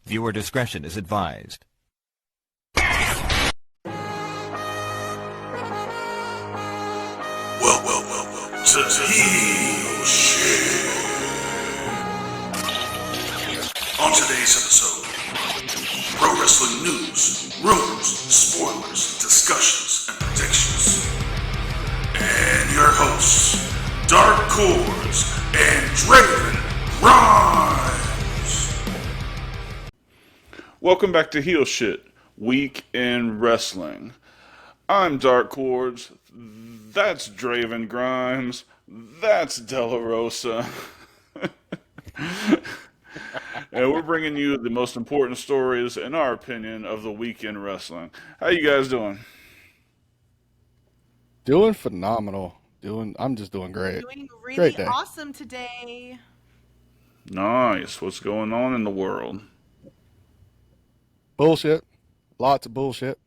Viewer discretion is advised. Welcome to Heel Shit. On today's episode, pro wrestling news, rumors, spoilers, discussions, and predictions. And your hosts, Dark Cordz and Draven Grimes. Welcome back to Heel Shit, Week in Wrestling. I'm Dark Cordz, that's Draven Grimes, that's Della Rosa. And we're bringing you the most important stories, in our opinion, of the week in wrestling. How you guys doing? Doing phenomenal. I'm just doing great. Doing really Great day. awesome today. Nice. What's going on in the world? Bullshit. Lots of bullshit.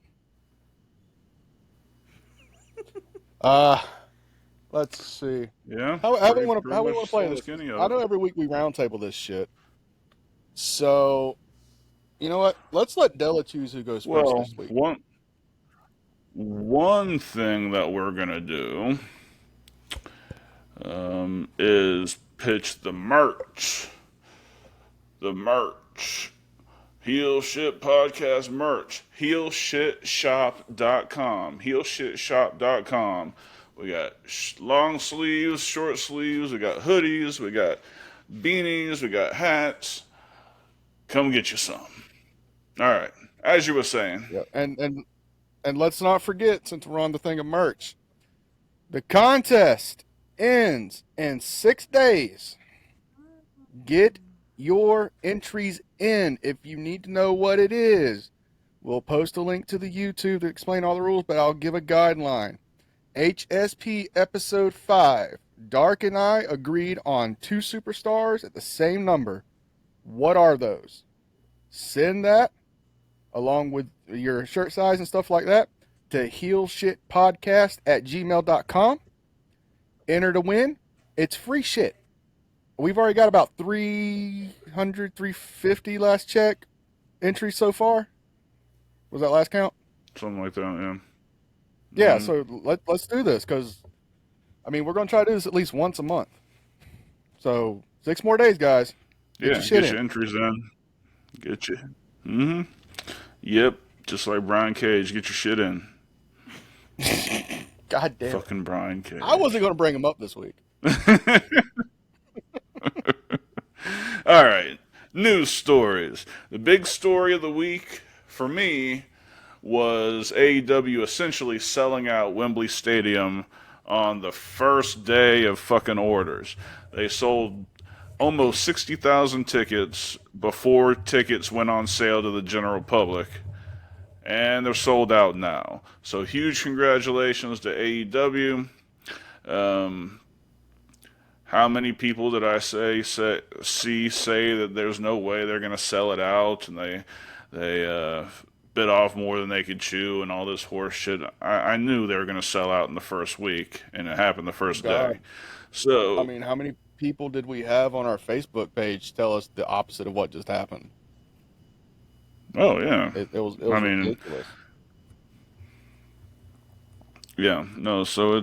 Let's see. Yeah? How we want to play this? Skinny I know every week we roundtable this shit. So, you know what? Let's let Della choose who goes first this week. One thing that we're gonna do is pitch the merch. The merch. Heel Shit Podcast merch. HeelShitShop.com. HeelShitShop.com. We got long sleeves, short sleeves, we got hoodies, we got beanies, we got hats. Come get you some. Alright, as you were saying. Yeah, and let's not forget, since we're on the thing of merch, the contest ends in 6 days. Get your entries in. If you need to know what it is, we'll post a link to the YouTube to explain all the rules, but I'll give a guideline. HSP episode 5. Dark and I agreed on 2 superstars at the same number. What are those? Send that along with your shirt size and stuff like that to heelshitpodcast@gmail.com. Enter to win. It's free shit. We've already got about 350 last check entries so far. Was that last count? Something like that, yeah. Yeah, so let's do this, because, I mean, we're going to try to do this at least once a month. So, 6 more days, guys. Get your entries in. Get you. Yep, just like Brian Cage, get your shit in. God damn. Fucking Brian Cage. I wasn't going to bring him up this week. All right, news stories. The big story of the week for me was AEW essentially selling out Wembley Stadium on the first day of fucking orders. They sold almost 60,000 tickets before tickets went on sale to the general public, and they're sold out now. So huge congratulations to AEW. How many people did I say that there's no way they're going to sell it out, and they bit off more than they could chew and all this horse shit? I knew they were going to sell out in the first week, and it happened the first day. So, I mean, how many people did we have on our Facebook page tell us the opposite of what just happened? Oh, yeah. It was ridiculous. Yeah, no, so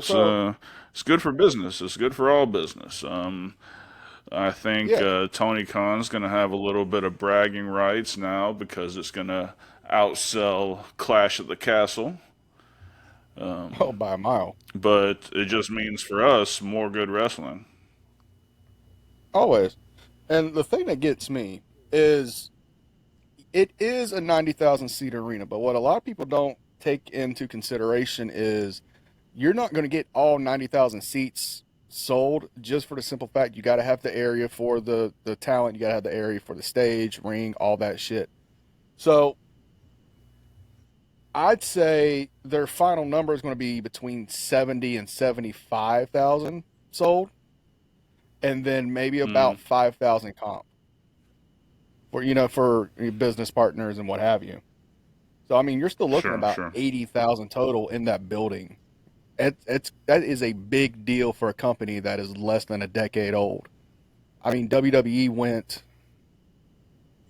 it's good for business. It's good for all business. I think Tony Khan's going to have a little bit of bragging rights now because it's going to outsell Clash at the Castle. By a mile. But it just means for us more good wrestling. Always. And the thing that gets me is it is a 90,000 seat arena, but what a lot of people don't take into consideration is you're not going to get all 90,000 seats sold just for the simple fact you got to have the area for the talent, you got to have the area for the stage, ring, all that shit. So I'd say their final number is going to be between 70 and 75,000 sold, and then maybe about 5,000 comp for business partners and what have you. So I mean, you're still looking about 80,000 total in that building. That is a big deal for a company that is less than a decade old. I mean, WWE went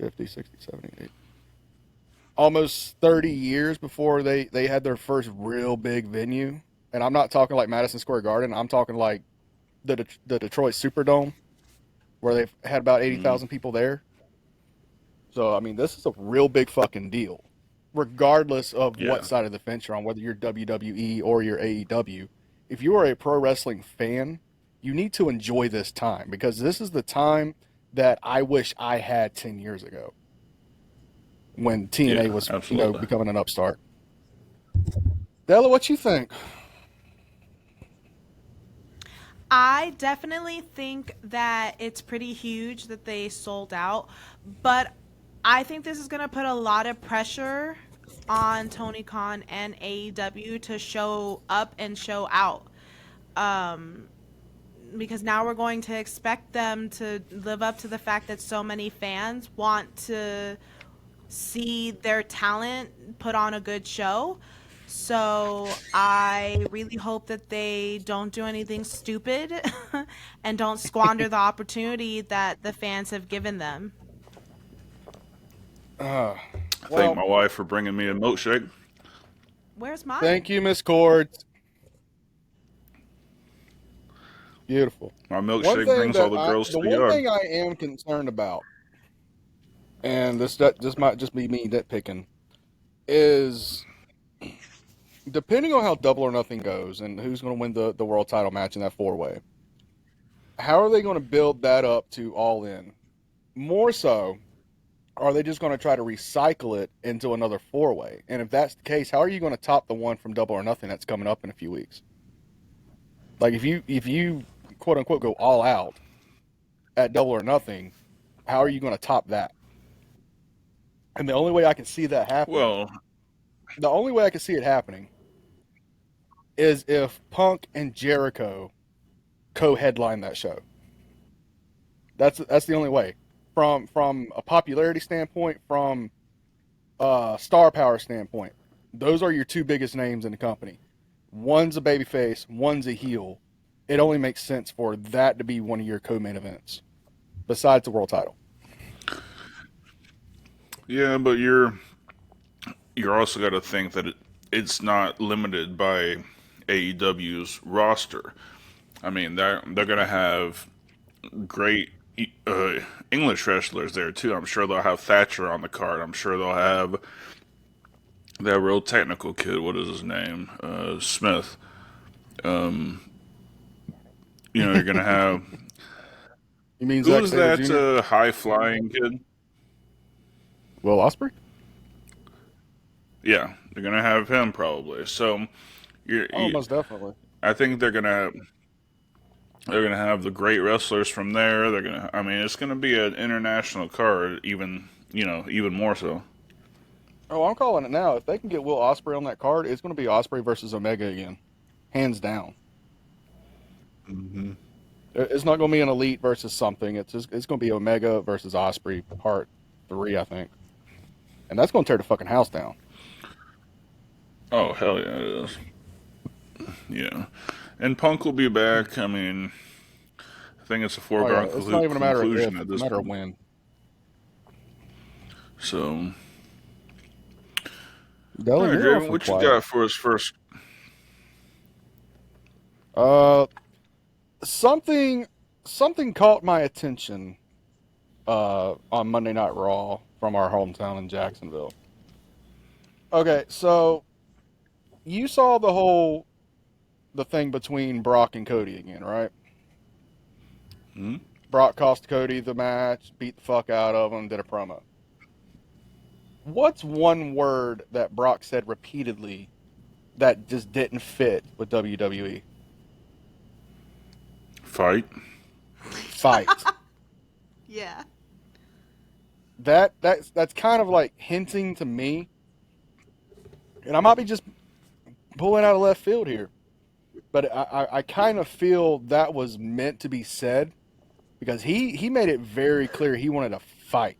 50, 60, 70, 80. Almost 30 years before they had their first real big venue. And I'm not talking like Madison Square Garden. I'm talking like the Detroit Superdome, where they've had about 80,000 people there. So, I mean, this is a real big fucking deal, regardless of what Yeah. side of the fence you're on, whether you're WWE or you're AEW. If you are a pro wrestling fan, you need to enjoy this time, because this is the time that I wish I had 10 years ago when TNA Yeah, was, absolutely. becoming an upstart. Della, what you think? I definitely think that it's pretty huge that they sold out, but I think this is going to put a lot of pressure on Tony Khan and AEW to show up and show out. Because now we're going to expect them to live up to the fact that so many fans want to see their talent put on a good show. So I really hope that they don't do anything stupid and don't squander the opportunity that the fans have given them. Thank Well, my wife for bringing me a milkshake. Where's mine? thank you, Miss Cordz. Beautiful. My One milkshake thing brings all that the girls the to the one yard. thing I am concerned about, and this might just be me nitpicking, is depending on how Double or Nothing goes and who's going to win the world title match in that four-way, how are they going to build that up to All In? More so, are they just going to try to recycle it into another four-way? And if that's the case, how are you going to top the one from Double or Nothing that's coming up in a few weeks? Like, if you quote unquote go all out at Double or Nothing, how are you going to top that? And the only way I can see that happening, Well, the only way I can see it happening, is if Punk and Jericho co-headline that show. That's the only way. From a popularity standpoint, from a star power standpoint, those are your two biggest names in the company. One's a babyface, one's a heel. It only makes sense for that to be one of your co-main events, besides the world title. yeah, but you're also got to think that it's not limited by AEW's roster. I mean, they're gonna have great uh, English wrestlers there too. I'm sure they'll have Thatcher on the card. I'm sure they'll have that real technical kid. What is his name? Smith. You're gonna have You mean Zack who's Sabre that Jr.? high flying kid? Will Ospreay? Yeah, they're gonna have him probably. So, Oh, most definitely. I think they're gonna have the great wrestlers from there. They're gonna. I mean, it's gonna be an international card, even more so. Oh, I'm calling it now. If they can get Will Ospreay on that card, it's going to be Ospreay versus Omega again, hands down. It's not going to be an Elite versus something. It's going to be Omega versus Ospreay part 3, I think, and that's going to tear the fucking house down. Oh hell yeah, it is. Yeah, and Punk will be back. I mean, I think it's a Oh yeah, foregone it's not even a matter of conclusion if; at it's a this matter of point. when. So, all Deli, right, you're Draven, awful what you quiet. got for us first? Uh, something caught my attention on Monday Night Raw from our hometown in Jacksonville. Okay, so you saw the thing between Brock and Cody again, right? Hmm? Brock cost Cody the match, beat the fuck out of him, did a promo. What's one word that Brock said repeatedly that just didn't fit with WWE? Fight. Fight. Yeah. That's kind of like hinting to me, and I might be just pulling out of left field here, but I kind of feel that was meant to be said, because he made it very clear he wanted to fight.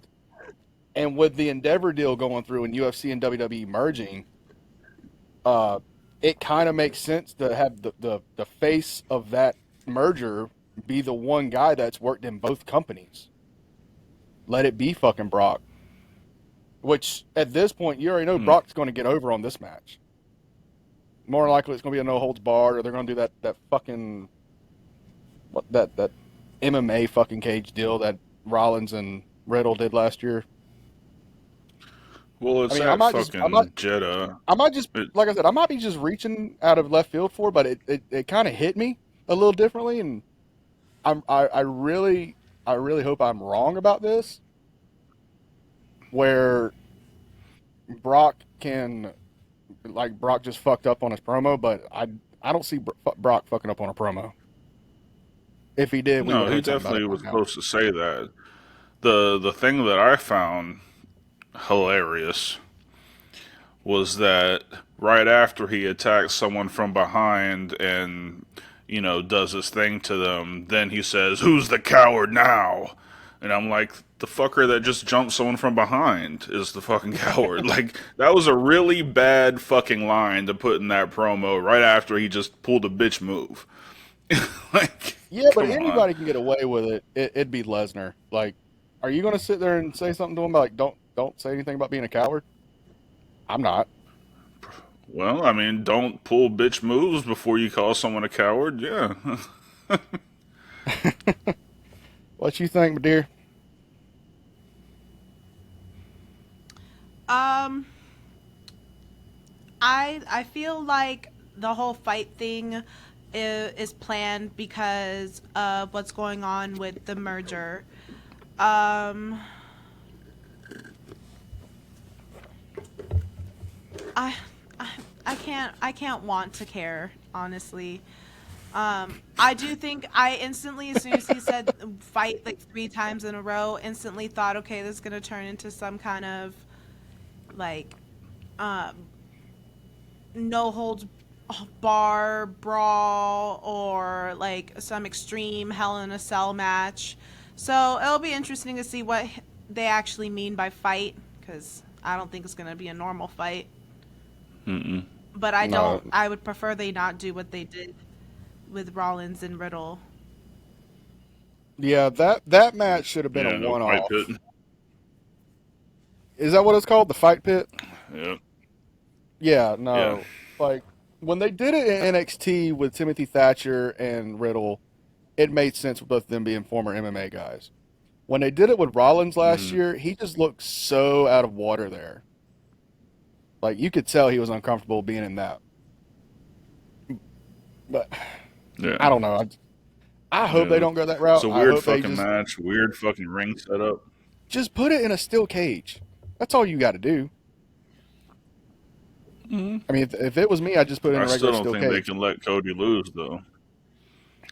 And with the Endeavor deal going through and UFC and WWE merging, it kind of makes sense to have the face of that merger be the one guy that's worked in both companies. Let it be fucking Brock. which at this point you already know Brock's going to get over on this match. More likely it's going to be a no holds barred, or they're going to do that fucking that MMA fucking cage deal that Rollins and Riddle did last year. Well, it's Jeddah. I might just, like I said, I might be just reaching out of left field for it, but it kind of hit me a little differently, and I really hope I'm wrong about this, where Brock just fucked up on his promo, but I don't see Brock fucking up on a promo. If he did, he definitely was supposed to say that. The thing that I found hilarious was that right after he attacks someone from behind and, does his thing to them, then he says, "Who's the coward now?" And I'm like, the fucker that just jumped someone from behind is the fucking coward. Like, that was a really bad fucking line to put in that promo right after he just pulled a bitch move. Like, yeah, but anybody can get away with it. It'd be Lesnar. Like, are you going to sit there and say something to him like, don't say anything about being a coward? I'm not. Well, I mean, don't pull bitch moves before you call someone a coward. Yeah. What you think, my dear? I feel like the whole fight thing is planned because of what's going on with the merger. I can't want to care, honestly. I do think I instantly, as soon as he said fight like 3 times in a row, instantly thought, okay, this is gonna turn into some kind of like no holds bar brawl or like some extreme Hell in a Cell match. So it'll be interesting to see what they actually mean by fight, because I don't think it's gonna be a normal fight. But I would prefer they not do what they did with Rollins and Riddle. Yeah, that match should have been a one-off. Fight pit. Is that what it's called? The fight pit? Yep. Yeah, no. Yeah. Like, when they did it in NXT with Timothy Thatcher and Riddle, it made sense with both of them being former MMA guys. When they did it with Rollins last year, he just looked so out of water there. Like, you could tell he was uncomfortable being in that. But, yeah. I don't know. I hope they don't go that route. It's a weird fucking match, weird fucking ring setup. Just put it in a steel cage. That's all you got to do. I mean, if it was me, I'd just put it in a regular steel cage. I still don't think they can let Cody lose, though.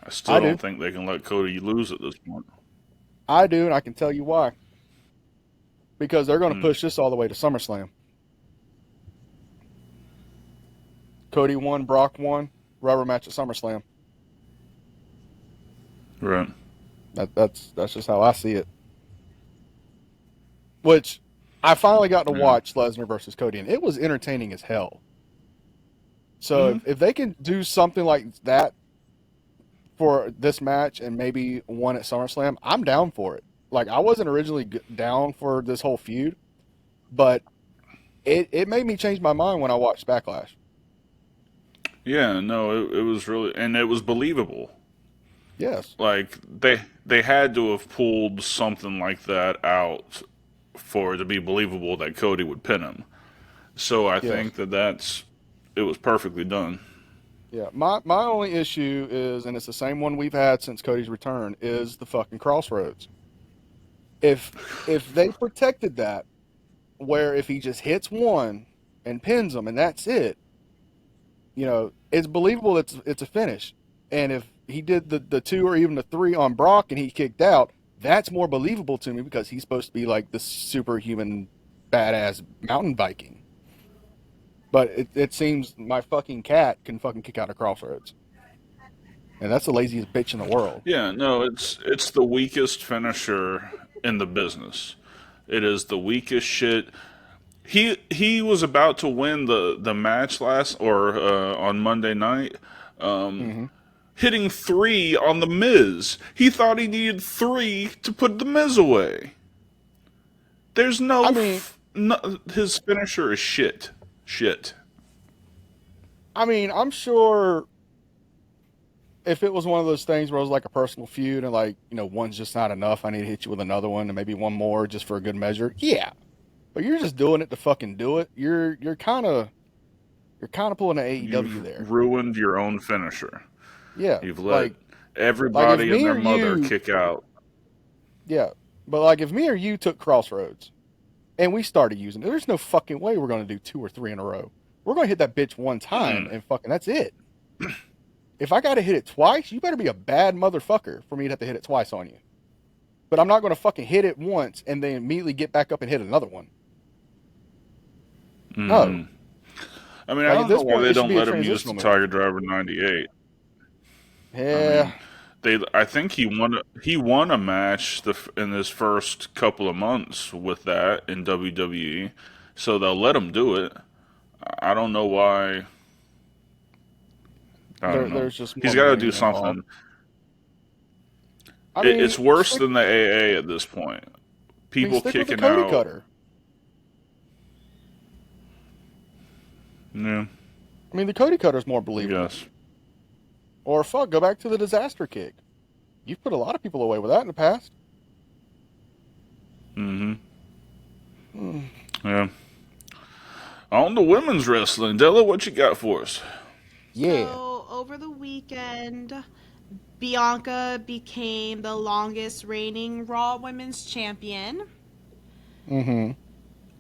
I still don't think they can let Cody lose at this point. I do, and I can tell you why. Because they're going to push this all the way to SummerSlam. Cody won, Brock won, rubber match at SummerSlam. Right. That's just how I see it. Which, I finally got to watch Lesnar versus Cody, and it was entertaining as hell. So if they can do something like that for this match and maybe one at SummerSlam, I'm down for it. Like, I wasn't originally down for this whole feud, but it made me change my mind when I watched Backlash. Yeah, no, it was really, and it was believable. Yes. Like, they had to have pulled something like that out for it to be believable that Cody would pin him. So I think it was perfectly done. Yeah, my only issue is, and it's the same one we've had since Cody's return, is the fucking crossroads. If they protected that, where if he just hits one and pins him and that's it, it's believable it's a finish. And if he did the 2 or even the 3 on Brock and he kicked out, that's more believable to me because he's supposed to be like the superhuman badass mountain Viking. But it seems my fucking cat can fucking kick out of crossroads. And that's the laziest bitch in the world. Yeah, no, it's the weakest finisher in the business. It is the weakest shit. He was about to win the match on Monday night, hitting 3 on the Miz. He thought he needed 3 to put the Miz away. There's no No, his finisher is shit. Shit. I mean, I'm sure if it was one of those things where it was like a personal feud and like, one's just not enough, I need to hit you with another one and maybe one more just for a good measure. Yeah. But you're just doing it to fucking do it. You're kind of pulling an AEW You've there. ruined your own finisher. Yeah. You've let Like if everybody and me their or mother you, kick out. yeah. But like if me or you took Crossroads and we started using it, there's no fucking way we're going to do 2 or 3 in a row. We're going to hit that bitch one time and fucking that's it. If I got to hit it twice, you better be a bad motherfucker for me to have to hit it twice on you. But I'm not going to fucking hit it once and then immediately get back up and hit another one. No. I mean, I Like at don't know this why point, they it should don't be a let him use the transitional move. Tiger Driver 98. Yeah. I think he won a match in his first couple of months with that in WWE, so they'll let him do it. I don't know why. I don't know. There's just He's more got to do money involved. something. I mean, It's worse than the AA at this point. People stick with the kicking Cody out. cutter. Yeah, I mean, the Cody cutter's more I believable. guess. Or fuck, go back to the disaster kick. You've put a lot of people away with that in the past. Yeah. On the women's wrestling, Della, what you got for us? Yeah. So over the weekend, Bianca became the longest reigning Raw Women's Champion. Mm-hmm.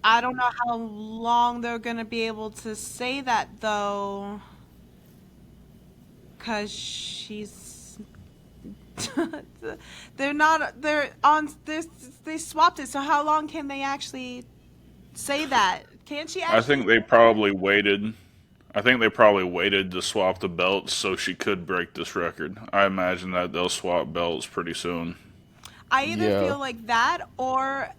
I don't know how long they're gonna be able to say that though, cause she's they swapped it. So how long can they actually say that? Can she I actually? think they probably waited. I think they probably waited to swap the belts so she could break this record. I imagine that they'll swap belts pretty soon. I either Yeah. feel like that or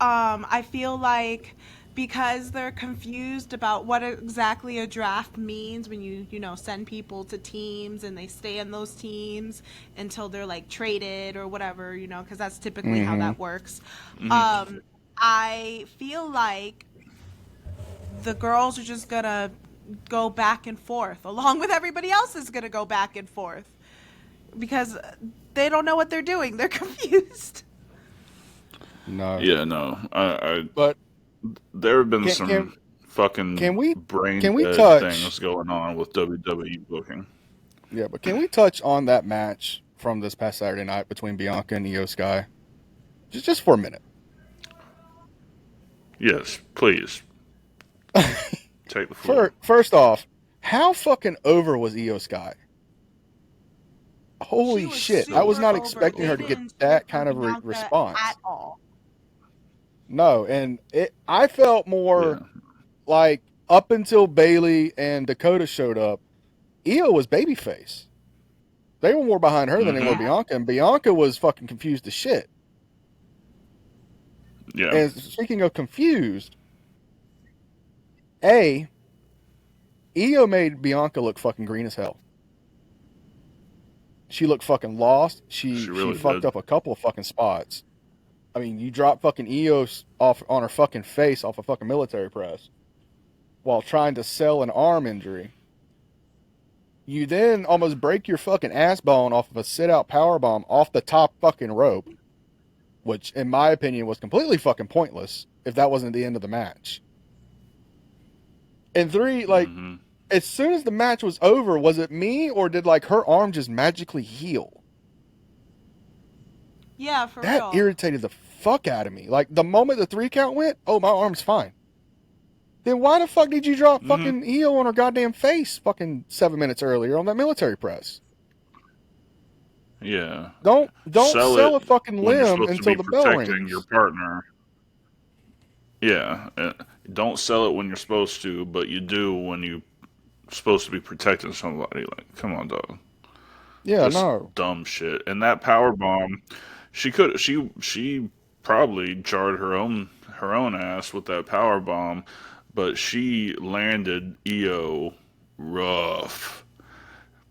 I feel like because they're confused about what exactly a draft means when you send people to teams and they stay in those teams until they're like traded or whatever, because that's typically how Mm-hmm. that works. I feel like the girls are just gonna go back and forth along with everybody else is gonna go back and forth because they don't know what they're doing. They're confused. No. Yeah, no. But There have been can can some fucking can we brain can we dead touch? things going on with WWE booking. Yeah, but can we touch on that match from this past Saturday night between Bianca and Io Sky? Just for a minute. Yes, please take the floor. First off, how fucking over was Io Sky? She Holy was shit! I was super not over. expecting They her to get didn't care that for kind of Bianca at response. all. No, and I felt more Yeah. like up until Bailey and Dakota showed up, Io was babyface. They were more behind her than they were Mm-hmm. Bianca, and Bianca was fucking confused as shit. Yeah. And speaking of confused, Io made Bianca look fucking green as hell. She looked fucking lost. She She really fucked did. up a couple of fucking spots. I mean, you drop fucking Eos off on her fucking face off a fucking military press while trying to sell an arm injury. You then almost break your fucking ass bone off of a sit out power bomb off the top fucking rope, which in my opinion was completely fucking pointless if that wasn't the end of the match. And three, like, Mm-hmm. as soon as the match was over, was it me or did like her arm just magically heal? Yeah, for That real. irritated the fuck out of me. Like the moment the 3 count went, oh, my arm's fine. Then why the fuck did you drop fucking Io on her goddamn face fucking 7 minutes earlier on that military press? Yeah. Don't Sell sell a it fucking when you're limb supposed to until be the bell protecting your rings. partner. Yeah. Don't sell it when you're supposed to, but you do when you're supposed to be protecting somebody. Like, come on, dog. Yeah, Just no. dumb shit. And that power bomb, she probably jarred her own ass with that power bomb, but she landed EO rough.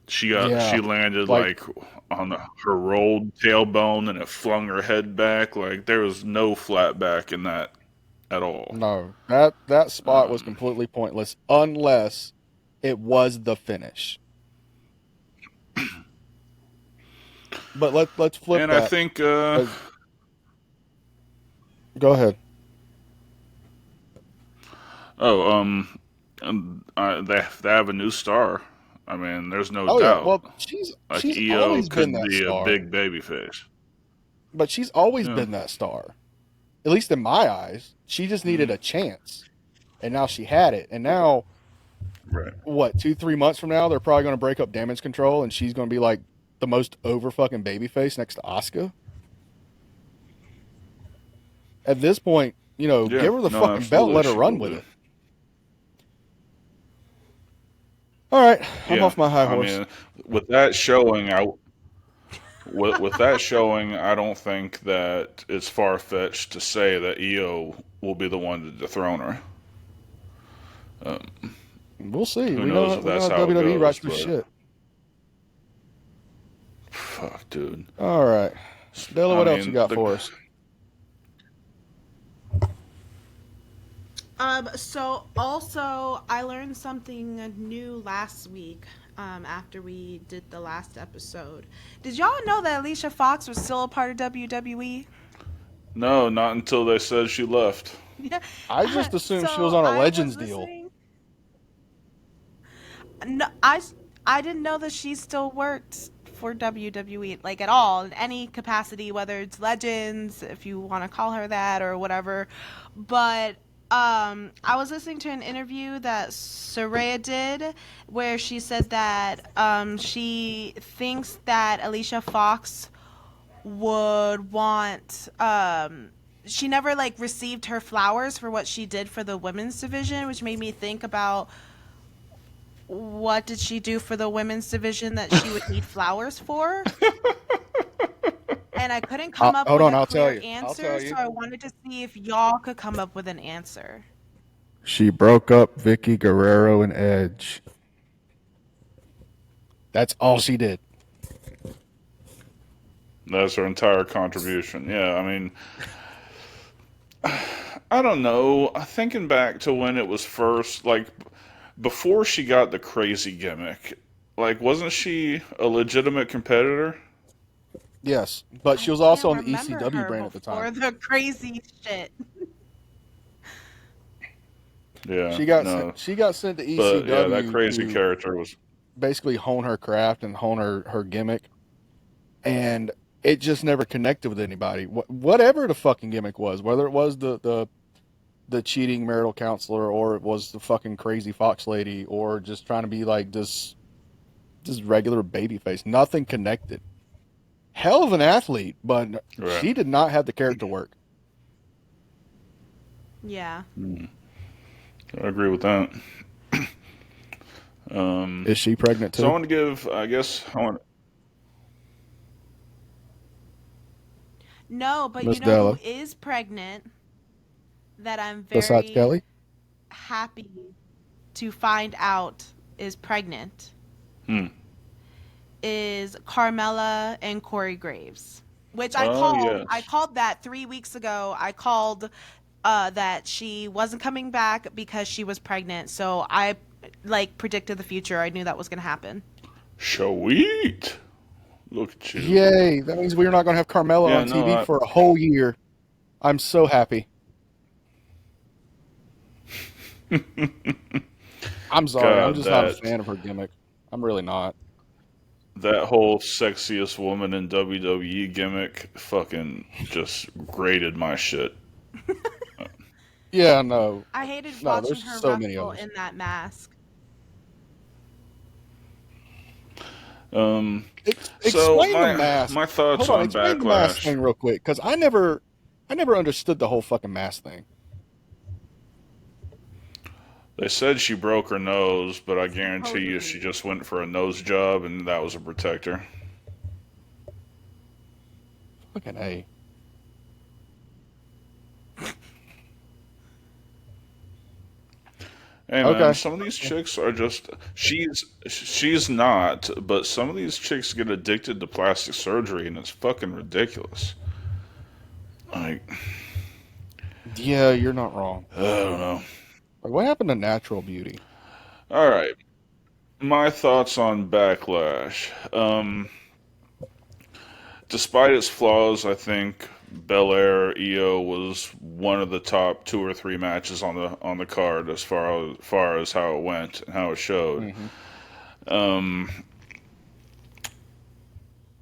She Yeah. landed Like like on her rolled tailbone and it flung her head back. Like there was no flat back in that at all. No, that spot was completely pointless unless it was the finish. But let's flip And I that. think, Go ahead. they have a new star. I mean, there's no Oh yeah, doubt. well Like she's EO always been could that be a star, big baby face. but she's always Yeah. been that star. At least in my eyes, she just needed a chance, and now she had it. And now, Right. what, 2-3 months from now, they're probably going to break up Damage Control, and she's going to be like the most over fucking babyface next to Asuka. At this point, Yeah. give her the No, fucking belt, absolutely, let her she run will with be. it. All right, I'm Yeah. off my high I horse. mean, with that showing, with that showing, I don't think that it's far fetched to say that EO will be the one to dethrone her. We'll see. Who We know knows if we know that's how how it WWE goes, writes their but shit. fuck, dude. All right, Della, what else you got the, for us? So also I learned something new last week. After we did the last episode, did y'all know that Alicia Fox was still a part of WWE? No, not until they said she left. Yeah. I just assumed she was So on a I Legends was deal. listening. No, I didn't know that she still worked for WWE, like, at all, in any capacity, whether it's Legends, if you want to call her that, or whatever. But I was listening to an interview that Soraya did, where she said that she thinks that Alicia Fox would want she never like received her flowers for what she did for the women's division, which made me think about what did she do for the women's division that she would need flowers for? And I couldn't come up Hold with on, a I'll tell clear you. answer, so I wanted to see if y'all could come up with an answer. She broke up Vicky Guerrero and Edge. That's all she did. That's her entire contribution. Yeah, I mean, I don't know. Thinking back to when it was first, like, before she got the crazy gimmick, like, wasn't she a legitimate competitor? Yes, but she was I also on can't the remember ECW her brand at the before time. the crazy shit. Yeah, She got no. she got sent to But yeah, that ECW crazy to character was. basically hone her craft and hone her gimmick, and it just never connected with anybody. Whatever the fucking gimmick was, whether it was the cheating marital counselor, or it was the fucking crazy Fox lady, or just trying to be like this regular babyface, nothing connected. Hell of an athlete, but Right. she did not have the character work. Yeah. I agree with that. Is she pregnant too? So I want to give, I guess, No, but Miss you know who Della. is pregnant that I'm Besides very Kelly? happy to find out is pregnant is Carmella and Corey Graves, which I Oh, called. yes. I called that 3 weeks ago. I called that she wasn't coming back because she was pregnant. So I like predicted the future. I knew that was going to happen. Sweet. Look at you. Yay! That means we're not going to have Carmella Yeah, on no, TV for a whole year. I'm so happy. I'm sorry. God, I'm just not a fan of her gimmick. I'm really not. That whole sexiest woman in WWE gimmick fucking just grated my shit. Yeah, no. I hated No, watching there's her so many wrestle others. in that mask. Explain the mask. my thoughts Hold on, on explain the mask Backlash. thing real quick, because I never understood the whole fucking mask thing. They said she broke her nose, but I guarantee you she just went for a nose job and that was a protector. Fucking A. Hey man, Okay. some of these chicks are just she's not, but some of these chicks get addicted to plastic surgery and it's fucking ridiculous. Like Yeah, you're not wrong. I don't know. Like, what happened to natural beauty? All right, my thoughts on Backlash. Despite its flaws, I think Belair EO was one of the top 2 or 3 matches on the card as far as how it went and how it showed. Mm-hmm. Um,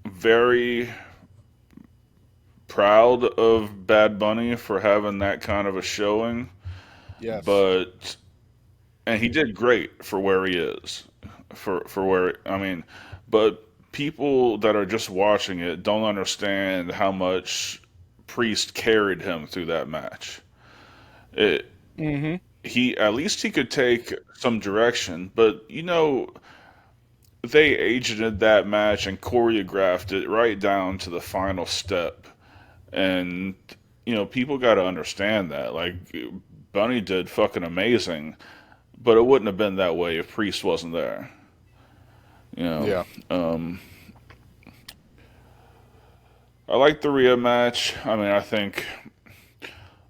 very proud of Bad Bunny for having that kind of a showing, Yes. but and he did great for where he is, for where I mean, but people that are just watching it don't understand how much Priest carried him through that match. It Mm-hmm. he at least he could take some direction, but they agented that match and choreographed it right down to the final step. And people got to understand that. Like Bunny did fucking amazing, but it wouldn't have been that way if Priest wasn't there. You know. Yeah. Um, I like the Rhea match. I mean, I think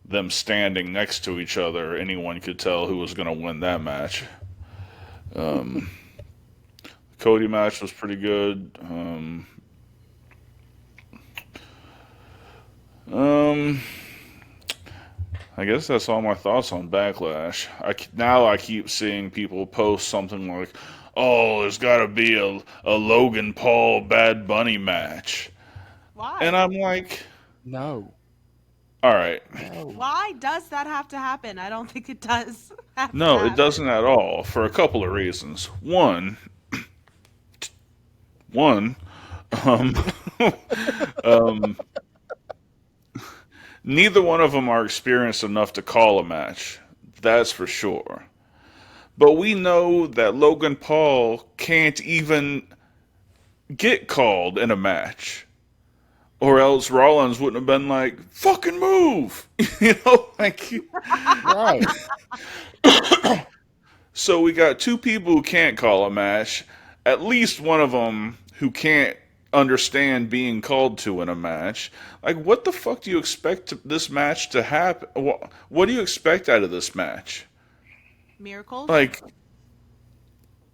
them standing next to each other, anyone could tell who was going to win that match. Um, Cody match was pretty good. Um, I guess that's all my thoughts on Backlash. Now I keep seeing people post something like, "Oh, there's got to be a Logan Paul Bad Bunny match," and Why? I'm like, No. "All right, No. Why does that have to happen? I don't think it does have to no, it happen. doesn't at all for a couple of reasons. One, um, um, neither one of them are experienced enough to call a match. That's for sure. But we know that Logan Paul can't even get called in a match. Or else Rollins wouldn't have been like, fucking move! Like. Right. So we got 2 people who can't call a match, at least one of them who can't understand being called to in a match. Like, what the fuck do you expect this match to happen? What do you expect out of this match? Miracles? Like,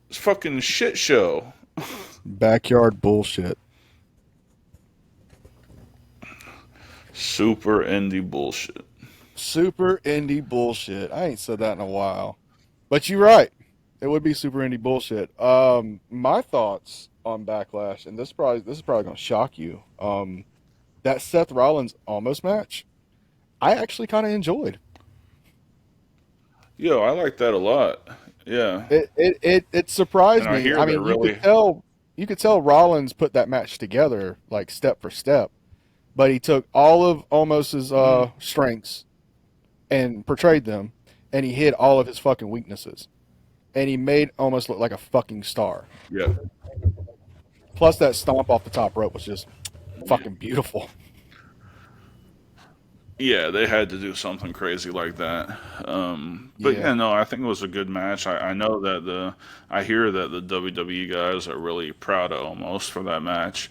it's fucking shit show. Backyard bullshit. Super indie bullshit. Super indie bullshit. I ain't said that in a while. But you're right. It would be super indie bullshit. My thoughts on Backlash, and this is probably gonna shock you. That Seth Rollins almost match, I actually kind of enjoyed. Yo, I like that a lot. Yeah. It surprised And I me. hear I they're mean, really. you could tell Rollins put that match together like step for step, but he took all of Almost's strengths and portrayed them, and he hid all of his fucking weaknesses, and he made Almost look like a fucking star. Yeah. Plus, that stomp off the top rope was just fucking beautiful. Yeah, they had to do something crazy like that. But Yeah. yeah, no, I think it was a good match. I know that I hear that the WWE guys are really proud of Almost for that match.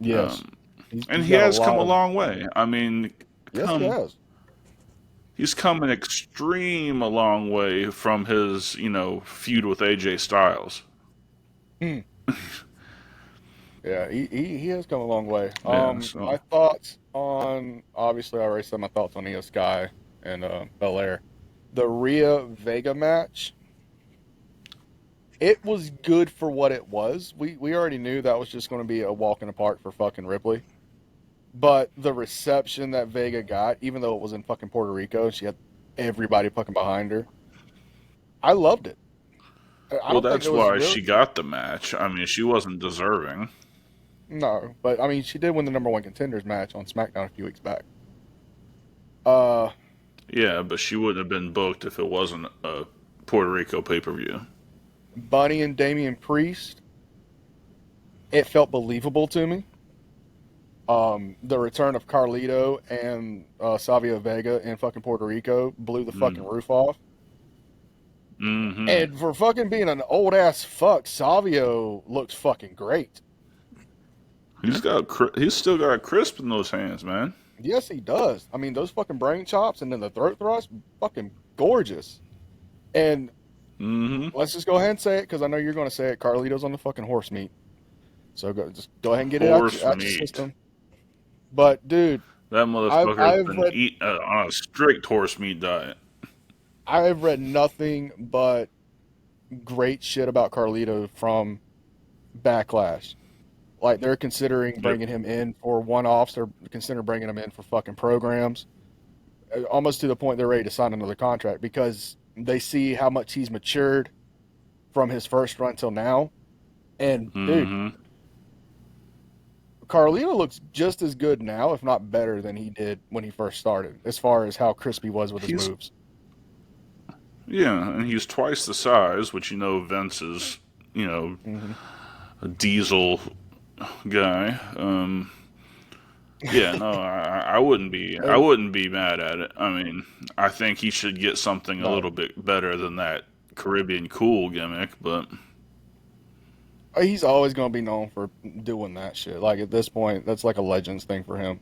Yes. Um, He's, and he's he got a has come lot a of. long way. I mean, Yes, he come has. he's come an extreme a long way from his, feud with AJ Styles. Hmm. Yeah, he has come a long way. Yeah, My so thoughts on obviously I already said my thoughts on Io Sky and Belair. The Rhea Vega match, it was good for what it was. We already knew that was just going to be a walk in the park for fucking Ripley. But the reception that Vega got, even though it was in fucking Puerto Rico and she had everybody fucking behind her, I loved it. I well, don't think that's there was why really she got the match. I mean, she wasn't deserving. no, but I mean she did win the number one contenders match on SmackDown a few weeks back. Uh, Yeah, but she wouldn't have been booked if it wasn't a Puerto Rico pay-per-view. Bunny and Damian Priest, it felt believable to me. The return of Carlito and Savio Vega in fucking Puerto Rico blew the fucking roof off. Mm-hmm. And for fucking being an old ass fuck, Savio looks fucking great. He's still got crisp in those hands, man. Yes, he does. I mean, those fucking brain chops and then the throat thrust, fucking gorgeous. And Mm-hmm. let's just go ahead and say it because I know you're going to say it. Carlito's on the fucking horse meat. So just go ahead and get it Horse out your meat. system. But dude, That motherfucker's I've been read on a strict horse meat diet. I've read nothing but great shit about Carlito from Backlash. Like they're considering Yep. bringing him in for one-offs. They're considering bringing him in for fucking programs. Almost to the point they're ready to sign another contract because they see how much he's matured from his first run till now. And dude, Mm-hmm. Carlito looks just as good now, if not better, than he did when he first started, as far as how crisp he was with his He's moves. Yeah, and he's twice the size, which Vince is, Mm-hmm. a diesel guy. Yeah, no, I wouldn't be mad at it. I mean, I think he should get something a No, little bit better than that Caribbean cool gimmick, but he's always going to be known for doing that shit. Like at this point, that's like a Legends thing for him.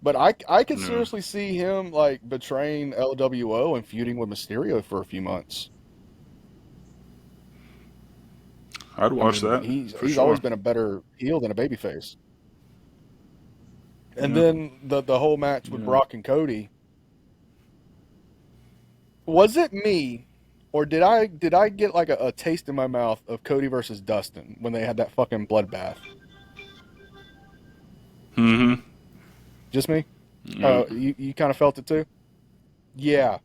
But I could no, seriously see him like betraying LWO and feuding with Mysterio for a few months. I'd I watch mean, that he's for he's always sure. been a better heel than a babyface. And Yeah, then the whole match with yeah. Brock and Cody. Was it me, or did I get like a taste in my mouth of Cody versus Dustin when they had that fucking bloodbath? Mm-hmm. Just me? Yep. You kind of felt it too? Yeah,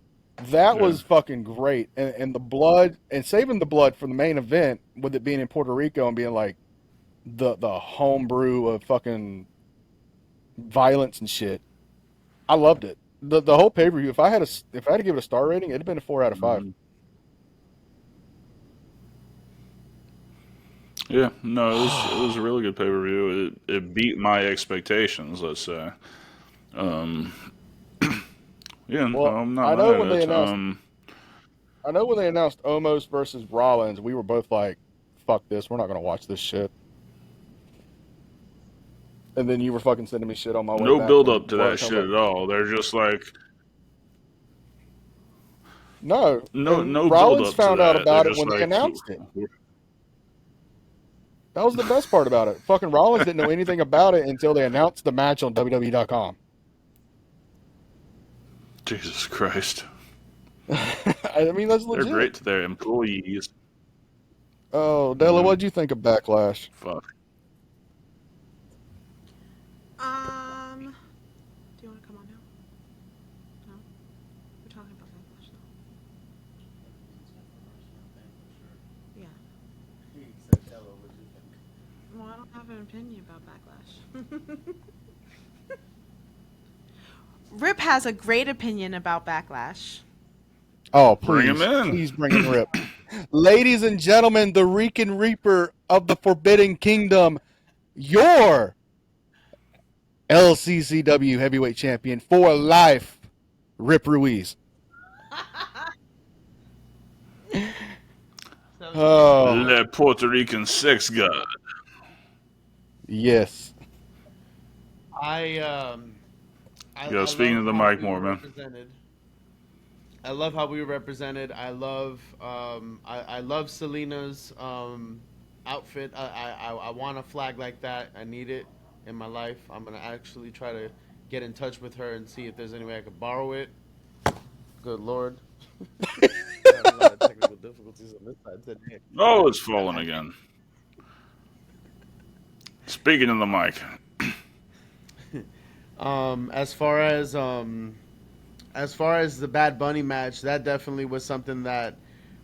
that Yeah. was fucking great. And the blood and saving the blood for the main event with it being in Puerto Rico and being like the homebrew of fucking violence and shit. I loved it. The whole pay per view. If I had to give it a star rating, it'd have been a 4 out of 5. Mhm. Yeah, no, it was a really good pay per view. It beat my expectations, let's say. Um, yeah, no, Well, I'm not mad at it. I know when they announced Omos versus Rollins, we were both like, "Fuck this, we're not gonna watch this shit." And then you were fucking sending me shit on my way No back build from up to that work. I was shit like, at all. They're just like "No." And no build Rollins up to found out that. They're about it just when they like announced it. That was the best part about it. Fucking Rollins didn't know anything about it until they announced the match on WWE.com. Jesus Christ. I mean, that's They're legit. great to their employees. Oh, Della, Yeah, what'd you think of Backlash? fuck. Do you want to come on now? No? We're talking about Backlash now. Yeah. Well, I don't have an opinion about Backlash. Rip has a great opinion about Backlash. Oh, Bring him in. please bring in Rip. Ladies and gentlemen, the Rican Reaper of the Forbidden Kingdom, your LCCW Heavyweight Champion for life, Rip Ruiz. Oh, Le Puerto Rican sex god. yes. I um Yo, I speaking love of the how mic we more, were man. represented. I love how we were represented. I love I love Selena's outfit. I want a flag like that. I need it in my life. I'm gonna actually try to get in touch with her and see if there's any way I could borrow it. Good lord. I have a lot of technical difficulties on this side today. Oh, it's falling again. Speaking of the mic. As far as the Bad Bunny match, that definitely was something that,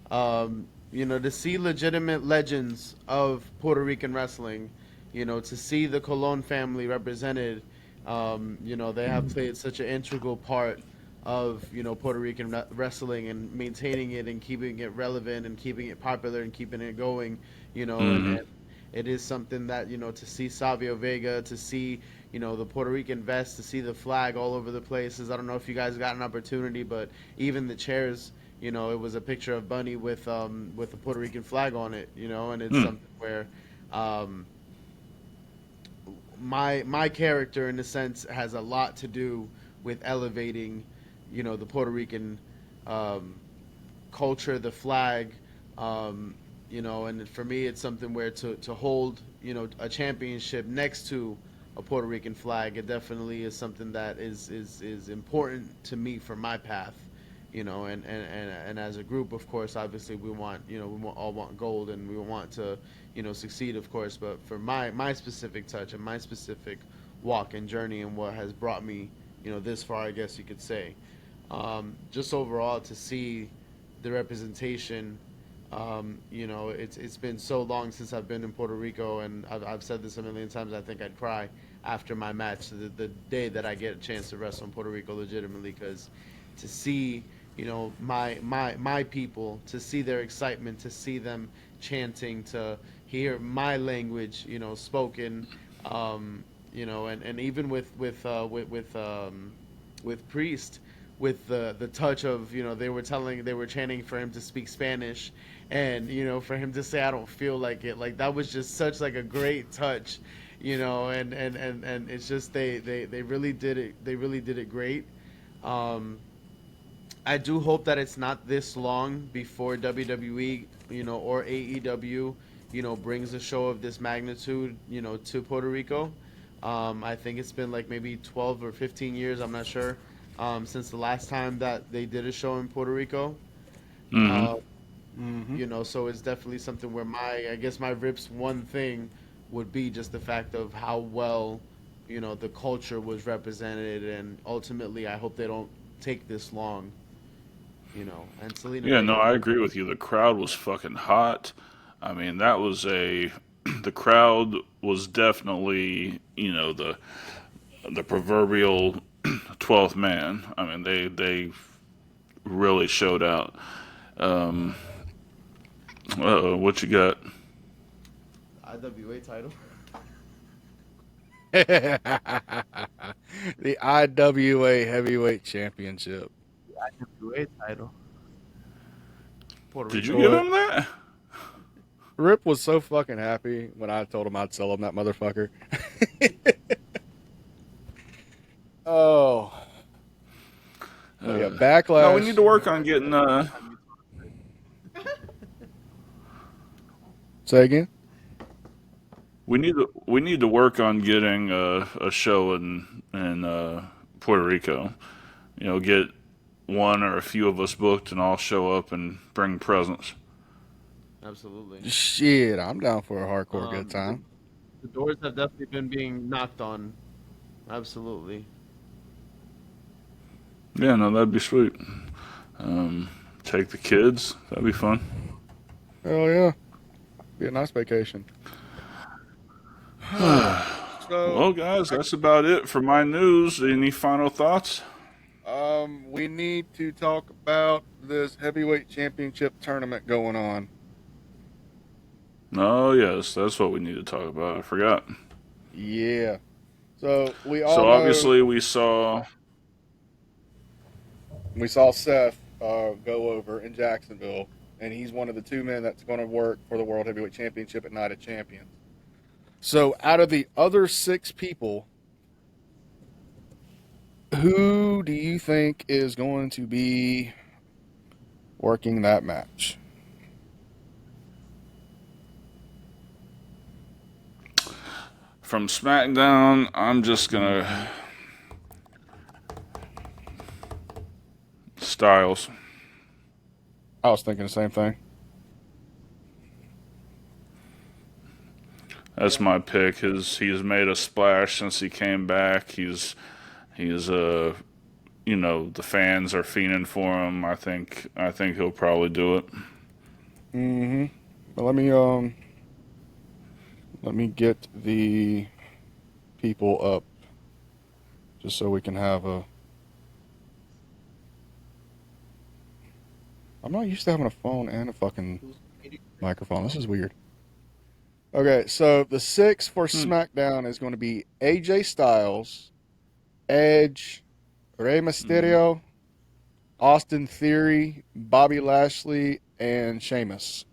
to see legitimate legends of Puerto Rican wrestling, to see the Colon family represented, they have played such an integral part of, Puerto Rican wrestling and maintaining it and keeping it relevant and keeping it popular and keeping it going, Mm-hmm. and it is something that, to see Savio Vega, to see, the Puerto Rican vest, to see the flag all over the places. I don't know if you guys got an opportunity, but even the chairs, it was a picture of Bunny with a Puerto Rican flag on it, and it's something where my character in a sense has a lot to do with elevating, the Puerto Rican um, culture, the flag, and for me, it's something where to hold, a championship next to a Puerto Rican flag, it definitely is something that is important to me for my path, and as a group, of course, obviously all want gold and we want to, succeed, of course, but for my specific touch and my specific walk and journey and what has brought me, this far, I guess you could say, just overall to see the representation. It's been so long since I've been in Puerto Rico, and I've said this a million times. I think I'd cry after my match the day that I get a chance to wrestle in Puerto Rico legitimately, because to see my people, to see their excitement, to see them chanting, to hear my language spoken, and even with Priest, with the touch of, they were chanting for him to speak Spanish, and for him to say I don't feel like it, like that was just such like a great touch, and it's just they really did it great. I do hope that it's not this long before WWE, or AEW, brings a show of this magnitude, to Puerto Rico. I think it's been like maybe 12 or 15 years, I'm not sure, since the last time that they did a show in Puerto Rico. So it's definitely something where I guess my Rips one thing would be just the fact of how well, the culture was represented, and ultimately I hope they don't take this long. And Selena. Yeah, no, I agree with you. The crowd was fucking hot. I mean, that was the crowd was definitely, the proverbial 12th man. I mean, they really showed out. Um, what you got? IWA title. The IWA Heavyweight Championship. IWA title. Puerto Did you Rico. give him that? Rip was so fucking happy when I told him I'd sell him that motherfucker. Oh. Yeah, Backlash. No, we need to work on getting. Say again? We need to work on getting a show in Puerto Rico. Get one or a few of us booked, and all show up and bring presents. Absolutely. Shit, I'm down for a hardcore good time. The doors have definitely been being knocked on. Absolutely. Yeah, no, that'd be sweet. Take the kids. That'd be fun. Hell yeah. Be a nice vacation. Well, guys, that's about it for my news. Any final thoughts? We need to talk about this heavyweight championship tournament going on. Oh, yes, that's what we need to talk about. I forgot. Yeah. So we all So know, obviously we saw Seth go over in Jacksonville, and he's one of the two men that's going to work for the World Heavyweight Championship at Night of Champions. So out of the other 6 people, who do you think is going to be working that match? from SmackDown, I'm just gonna Styles. I was thinking the same thing. That's my pick. He's made a splash since he came back. He's the fans are fiending for him. I think he'll probably do it. Mm-hmm. But let me get the people up just so we can have a. I'm not used to having a phone and a fucking microphone. This is weird. Okay, so the 6 for SmackDown is going to be AJ Styles, Edge, Rey Mysterio, Austin Theory, Bobby Lashley, and Sheamus.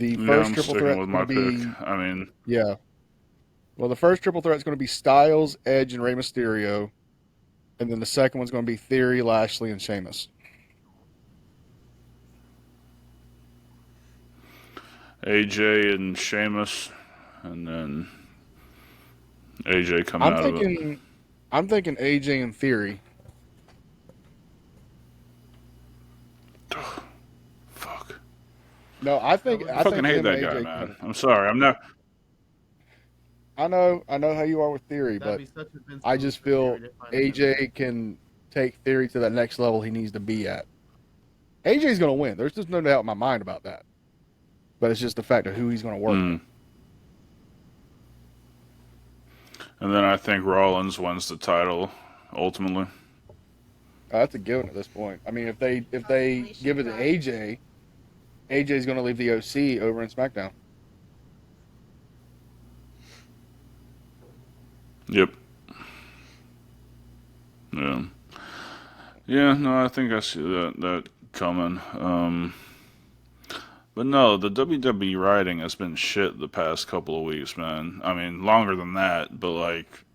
The Yeah, first I'm triple sticking threat with is my going to pick. be I mean, yeah. Well, the first triple threat is going to be Styles, Edge, and Rey Mysterio, and then the second one's going to be Theory, Lashley, and Sheamus. AJ and Sheamus, and then AJ coming I'm out of it. thinking, I'm thinking AJ and Theory. Fuck. No, I I fucking think hate him and that guy, AJ man. can. I'm sorry. I'm not. I know how you are with Theory, That'd but be such a Vince I move just for Theory feel to finally win. AJ can take Theory to that next level he needs to be at. AJ's going to win. There's just no doubt in my mind about that. But it's just the fact of who he's going to work with. And then I think Rollins wins the title ultimately. That's a given at this point. I mean, if they give it to AJ, AJ's going to leave the OC over in SmackDown. Yep. Yeah. Yeah. No, I think I see that coming. But no, the WWE writing has been shit the past couple of weeks, man. I mean, longer than that, but like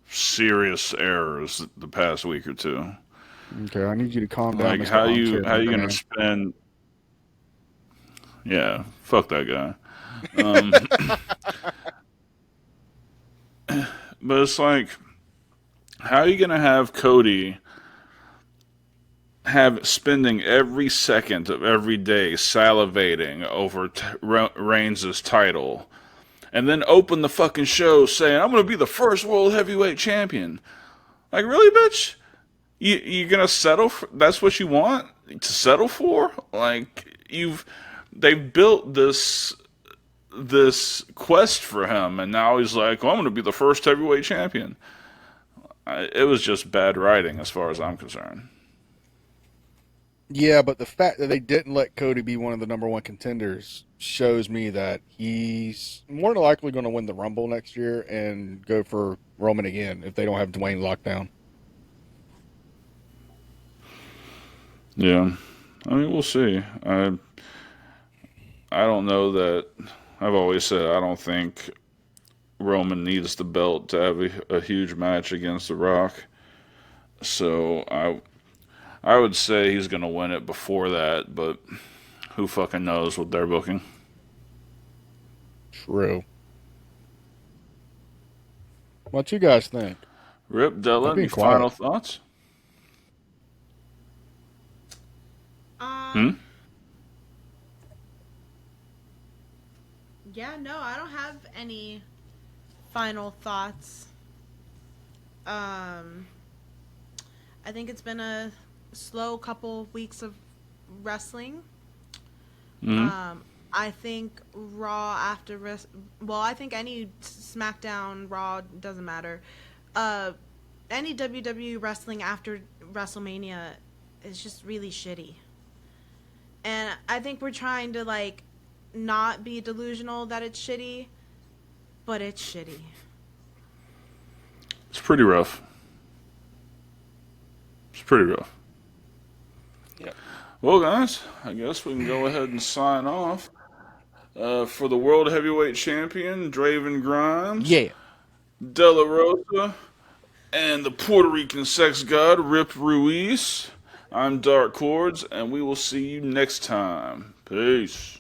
serious errors the past week or two. Okay, I need you to calm down, Like Mr. Armchair how you gonna Man. spend? Yeah, fuck that guy. But it's like, how are you gonna have Cody have spending every second of every day salivating over Reigns' title, and then open the fucking show saying, "I'm gonna be the first world heavyweight champion"? Like, really, bitch? You're gonna settle for? That's what you want to settle for? Like, they've built this quest for him, and now he's like, "Well, I'm gonna be the first heavyweight champion." It was just bad writing, as far as I'm concerned. Yeah, but the fact that they didn't let Cody be one of the number one contenders shows me that he's more than likely going to win the Rumble next year and go for Roman again if they don't have Dwayne locked down. Yeah, I mean, we'll see. I don't know that. I've always said I don't think Roman needs the belt to have a huge match against The Rock. So I would say he's gonna win it before that, but who fucking knows with their booking? True. What you guys think? Rip, Della, I'm any being quiet. final thoughts? Hmm? Yeah, no, I don't have any final thoughts. I think it's been a slow couple weeks of wrestling. I think Raw after I think any SmackDown, Raw, doesn't matter. Any WWE wrestling after WrestleMania is just really shitty. And I think we're trying to like not be delusional that it's shitty, but it's shitty. It's pretty rough. It's pretty rough. Yep. Well, guys, I guess we can go ahead and sign off. For the World Heavyweight Champion, Draven Grimes, Yeah. Della Rosa, and the Puerto Rican sex god, Rip Ruiz, I'm Dark Cordz, and we will see you next time. Peace.